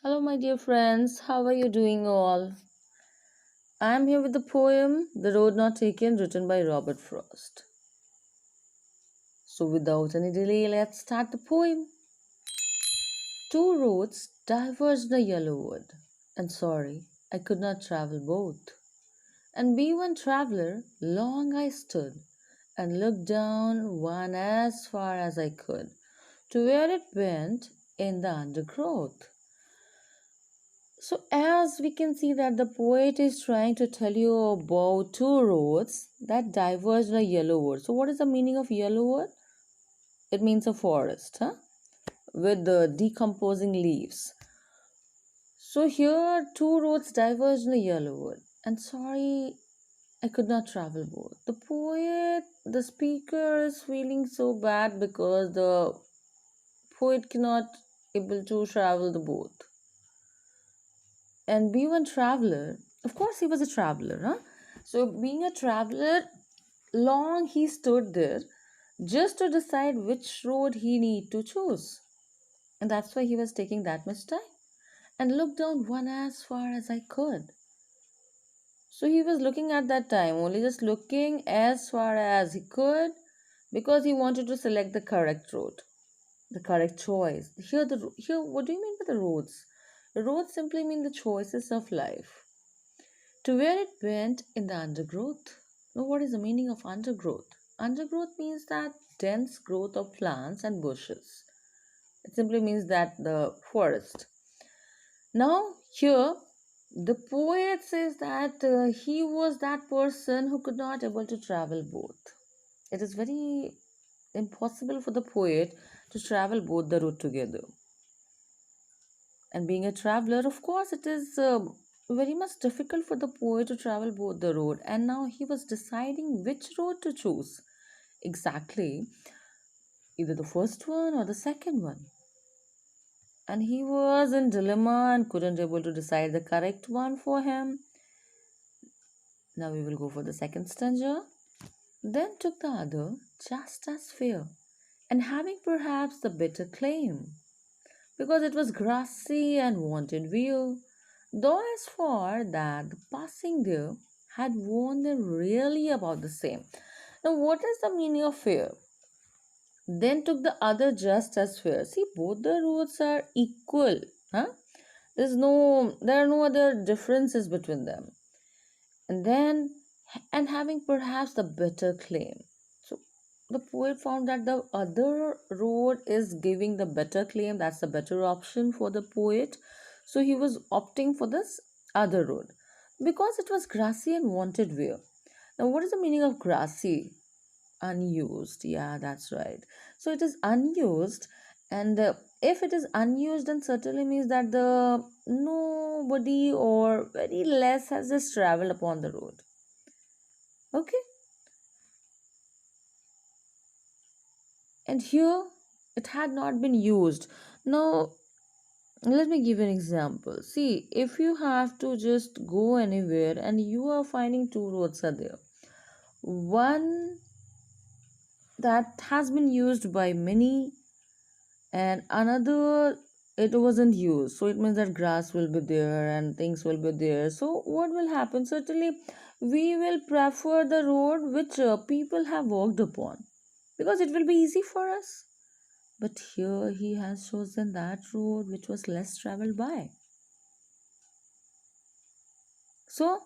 Hello, my dear friends. How are you doing all? I'm here with the poem The Road Not Taken, written by Robert Frost. So, without any delay, let's start the poem. Two roads diverged in a yellow wood, and sorry, I could not travel both. And be one traveler, long I stood, and looked down one as far as I could, to where it went in the undergrowth. So, as we can see that the poet is trying to tell you about two roads that diverge in a yellow wood. So, what is the meaning of yellow wood? It means a forest, huh? With the decomposing leaves. So, here two roads diverge in a yellow wood. And sorry, I could not travel both. The poet, the speaker is feeling so bad because the poet cannot able to travel the both. And be one traveler, of course he was a traveler, huh? So being a traveler, long he stood there just to decide which road he need to choose, and that's why he was taking that much time, and looked down one as far as I could. So he was looking at that time only, just looking as far as he could, because he wanted to select the correct road, the correct choice. Here, what do you mean by the roads? The roads simply mean the choices of life. To where it went in the undergrowth. Now, what is the meaning of undergrowth? Undergrowth means that dense growth of plants and bushes. It simply means that the forest. Now, here, the poet says that he was that person who could not able to travel both. It is very impossible for the poet to travel both the route together. And being a traveler, of course, it is very much difficult for the poet to travel both the road. And now he was deciding which road to choose. Exactly, either the first one or the second one. And he was in dilemma and couldn't able to decide the correct one for him. Now we will go for the second stanza. Then took the other, just as fair, and having perhaps the better claim, because it was grassy and wanted view, though as for that the passing there had warned them really about the same. Now, what is the meaning of fair? Then took the other just as fair. See, both the roads are equal, huh? There are no other differences between them. And then, and having perhaps the better claim. So, the poet found that the other road is giving the better claim. That's the better option for the poet. So, he was opting for this other road because it was grassy and wanted wear. Now, what is the meaning of grassy? Unused. Yeah, that's right. So it is unused, and if it is unused, then certainly means that the nobody or very less has just traveled upon the road. Okay, and here it had not been used. Now, let me give you an example. See, if you have to just go anywhere and you are finding two roads are there, one that has been used by many and another it wasn't used, so it means that grass will be there and things will be there. So what will happen? Certainly we will prefer the road which people have walked upon, because it will be easy for us. But here he has chosen that road which was less traveled by. So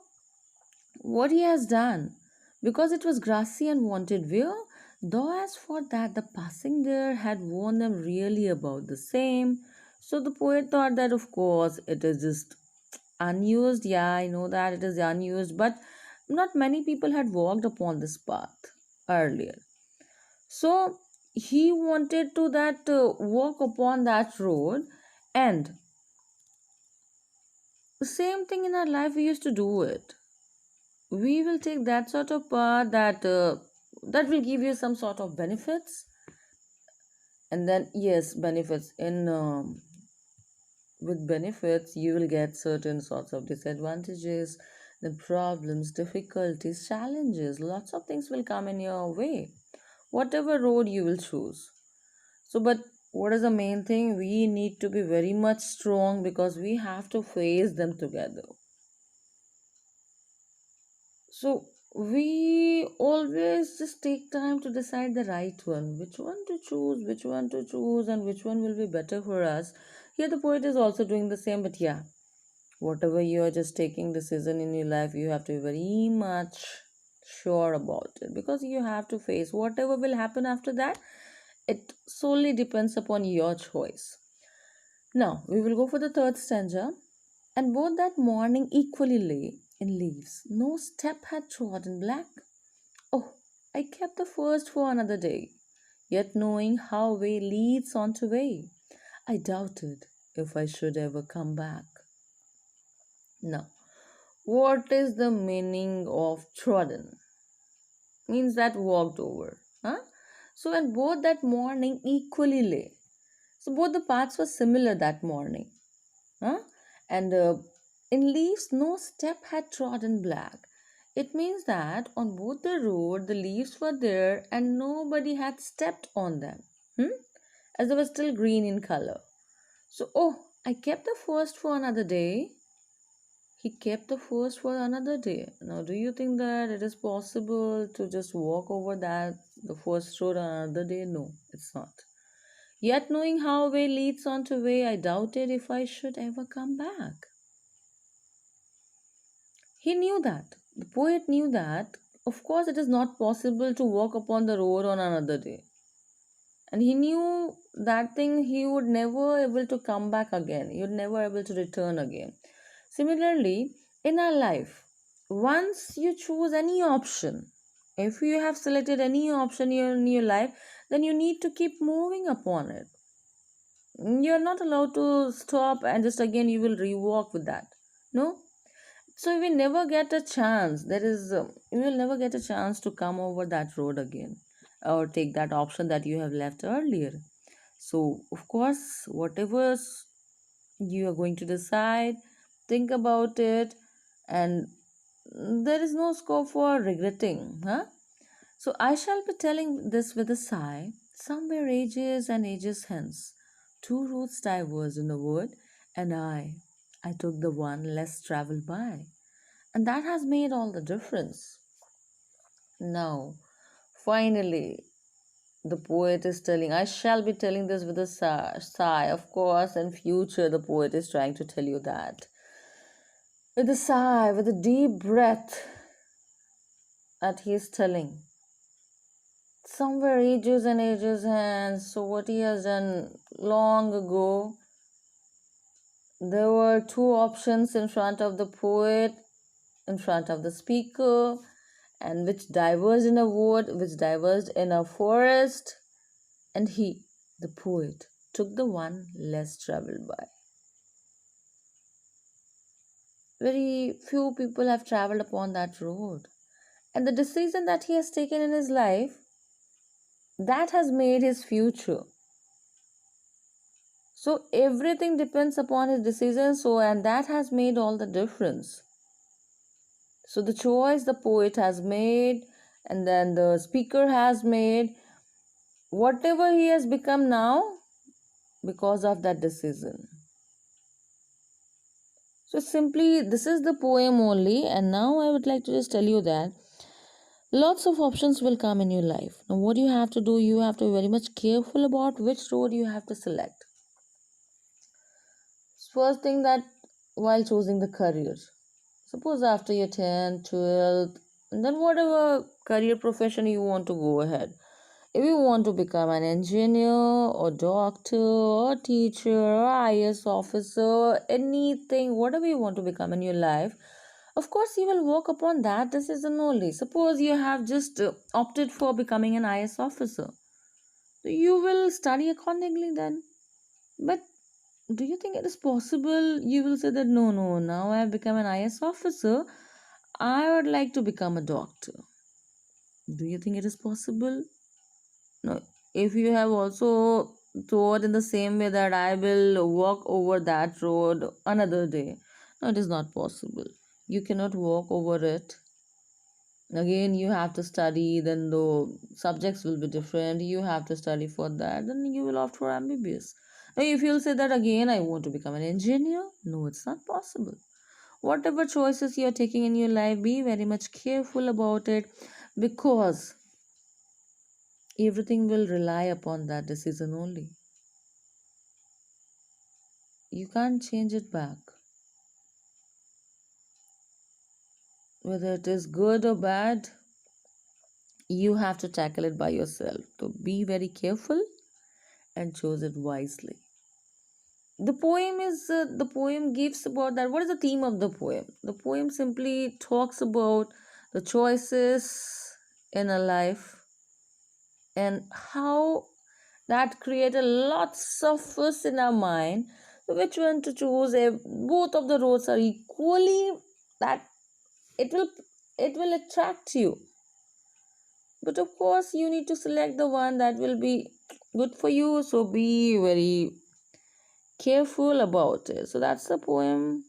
what he has done, because it was grassy and wanted wear, though as for that the passing there had warned them really about the same. So the poet thought that of course it is just unused. Yeah, I know that it is unused, but not many people had walked upon this path earlier. So he wanted to that walk upon that road, and the same thing in our life we used to do it. We will take that sort of path that will give you some sort of benefits, and then yes, benefits in with benefits you will get certain sorts of disadvantages, then problems, difficulties, challenges, lots of things will come in your way, whatever road you will choose. So but what is the main thing? We need to be very much strong because we have to face them together. So we always just take time to decide the right one, which one to choose, and which one will be better for us. Here, the poet is also doing the same, but yeah, whatever you are just taking decision in your life, you have to be very much sure about it because you have to face whatever will happen after that. It solely depends upon your choice. Now, we will go for the third stanza. And both that morning equally lay in leaves. No step had trodden black. Oh, I kept the first for another day. Yet knowing how way leads on to way, I doubted if I should ever come back. Now, what is the meaning of trodden? Means that walked over. Huh? So, and both that morning equally lay. So, both the paths were similar that morning. Huh? And in leaves, no step had trodden black. It means that on both the road, the leaves were there and nobody had stepped on them, as they were still green in color. So, oh, I kept the first for another day. He kept the first for another day. Now, do you think that it is possible to just walk over that, the first road on another day? No, it's not. Yet, knowing how way leads on to way, I doubted if I should ever come back. He knew that. The poet knew that. Of course, it is not possible to walk upon the road on another day. And he knew that thing he would never able to come back again. He would never able to return again. Similarly, in our life, once you choose any option, if you have selected any option in your life, then you need to keep moving upon it. You're not allowed to stop and just again you will rewalk with that. No, so we never get a chance. You will never get a chance to come over that road again or take that option that you have left earlier. So, of course, you are going to decide, think about it, and there is no scope for regretting. Huh? So, I shall be telling this with a sigh. Somewhere ages and ages hence, two roads diverged in the wood, and I took the one less traveled by, and that has made all the difference. Now, finally, the poet is telling, I shall be telling this with a sigh, of course, and future, the poet is trying to tell you that. With a sigh, with a deep breath, that he is telling. Somewhere ages and ages hence, so what he has done long ago, there were two options in front of the poet, in front of the speaker, and which diverged in a wood, which diverged in a forest, and he, the poet, took the one less traveled by. Very few people have traveled upon that road, and the decision that he has taken in his life, that has made his future. So everything depends upon his decision, so and that has made all the difference. So the choice the poet has made, and then the speaker has made, whatever he has become now because of that decision. So simply this is the poem only, and now I would like to just tell you that lots of options will come in your life. Now what you have to do, you have to be very much careful about which road you have to select. First thing, that while choosing the career, suppose after your 10th, 12th, and then whatever career profession you want to go ahead. If you want to become an engineer or doctor or teacher or IS officer, anything, whatever you want to become in your life, of course you will work upon that decision only. Suppose you have just opted for becoming an IS officer, so you will study accordingly then. But do you think it is possible you will say that no, no, now I have become an IS officer, I would like to become a doctor? Do you think it is possible? No. If you have also thought in the same way that I will walk over that road another day, no, it is not possible. You cannot walk over it. Again, you have to study, then the subjects will be different. You have to study for that, then you will opt for MBBS. Now, if you'll say that again, I want to become an engineer, no, it's not possible. Whatever choices you're taking in your life, be very much careful about it, because everything will rely upon that decision only. You can't change it back. Whether it is good or bad, you have to tackle it by yourself. So be very careful and choose it wisely. The poem gives about that. What is the theme of the poem? The poem simply talks about the choices in a life and how that create a lots of fuss in our mind. So which one to choose? If both of the roads are equally, that it will it will attract you, but of course you need to select the one that will be good for you. So be very careful about it. So that's the poem.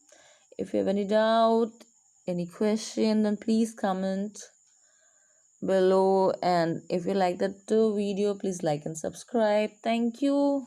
If you have any doubt, any question, then please comment below. And if you like that video, please like and subscribe. Thank you.